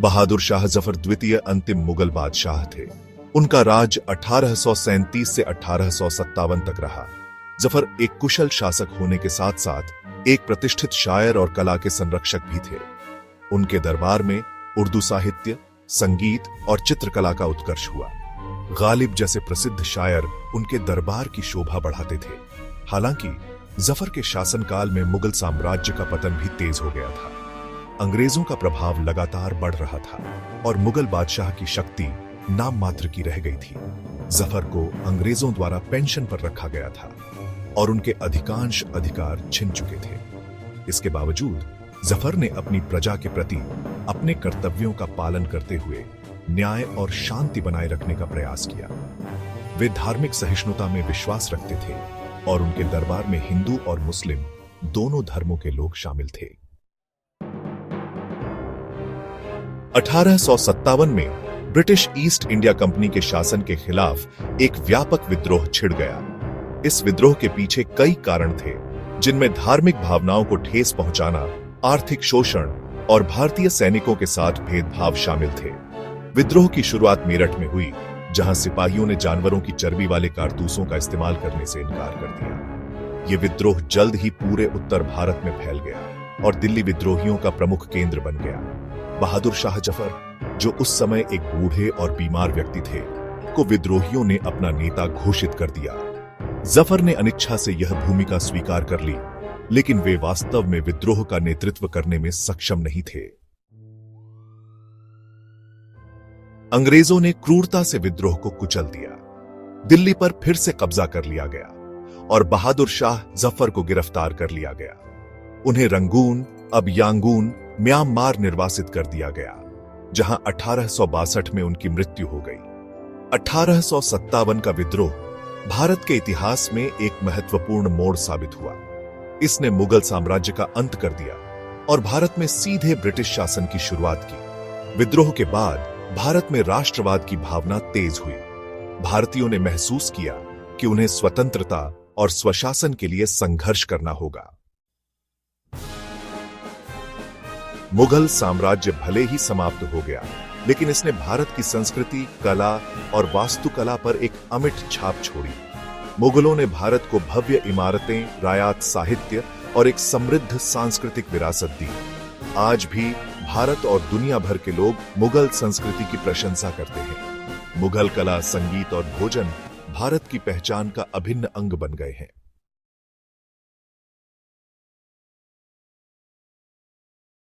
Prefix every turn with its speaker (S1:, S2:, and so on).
S1: बहादुर शाह जफर द्वितीय अंतिम मुगल बादशाह थे। उनका राज 1837 से 1857 तक रहा। जफर एक कुशल शासक होने के साथ साथ एक प्रतिष्ठित शायर और कला के संरक्षक भी थे। उनके दरबार में उर्दू साहित्य, संगीत और चित्रकला का उत्कर्ष हुआ। गालिब जैसे प्रसिद्ध शायर उनके दरबार की शोभा बढ़ाते थे। हालांकि जफर के शासनकाल में मुगल साम्राज्य का पतन भी तेज हो गया था। अंग्रेजों का प्रभाव लगातार बढ़ रहा था और मुगल बादशाह की शक्ति नाम मात्र की रह गई थी। जफर को अंग्रेजों द्वारा पेंशन पर रखा गया था और उनके अधिकांश अधिकार छिन चुके थे। इसके बावजूद जफर ने अपनी प्रजा के प्रति अपने कर्तव्यों का पालन करते हुए न्याय और शांति बनाए रखने का प्रयास किया। वे धार्मिक सहिष्णुता में विश्वास रखते थे और उनके दरबार में हिंदू और मुस्लिम दोनों धर्मों के लोग शामिल थे। 1857 में ब्रिटिश ईस्ट इंडिया कंपनी के शासन के खिलाफ एक व्यापक विद्रोह छिड़ गया। इस विद्रोह के पीछे कई कारण थे, जिनमें धार्मिक भावनाओं को ठेस पहुंचाना, आर्थिक शोषण और भारतीय सैनिकों के साथ भेदभाव शामिल थे। विद्रोह की शुरुआत मेरठ में हुई, जहां सिपाहियों ने जानवरों की चर्बी वाले कारतूसों का इस्तेमाल करने से इनकार कर दिया। यह विद्रोह जल्द ही पूरे उत्तर भारत में फैल गया और दिल्ली विद्रोहियों का प्रमुख केंद्र बन गया। बहादुर शाह जफर, जो उस समय एक बूढ़े और बीमार व्यक्ति थे, को विद्रोहियों ने अपना नेता घोषित कर दिया। जफर ने अनिच्छा से यह भूमिका स्वीकार कर ली, लेकिन वे वास्तव में विद्रोह का नेतृत्व करने में सक्षम नहीं थे। अंग्रेजों ने क्रूरता से विद्रोह को कुचल दिया। दिल्ली पर फिर से कब्जा कर लिया गया और बहादुर शाह जफर को गिरफ्तार कर लिया गया। उन्हें रंगून, अब यांगून, म्यांमार निर्वासित कर दिया गया, जहां 1862 में उनकी मृत्यु हो गई। 1857 का विद्रोह भारत के इतिहास में एक महत्वपूर्ण मोड़ साबित हुआ। इसने मुगल साम्राज्य का अंत कर दिया और भारत में सीधे ब्रिटिश शासन की शुरुआत की। विद्रोह के बाद भारत में राष्ट्रवाद की भावना तेज हुई। भारतीयों ने महसूस किया कि उन्हें स्वतंत्रता और स्वशासन के लिए संघर्ष करना होगा। मुगल साम्राज्य भले ही समाप्त हो गया, लेकिन इसने भारत की संस्कृति, कला और वास्तुकला पर एक अमिट छाप छोड़ी। मुगलों ने भारत को भव्य इमारतें, रायात साहित्य और एक समृद्ध सांस्कृतिक विरासत दी। आज भी भारत और दुनिया भर के लोग मुगल संस्कृति की प्रशंसा करते हैं। मुगल कला, संगीत और भोजन भारत की पहचान का अभिन्न अंग बन गए हैं।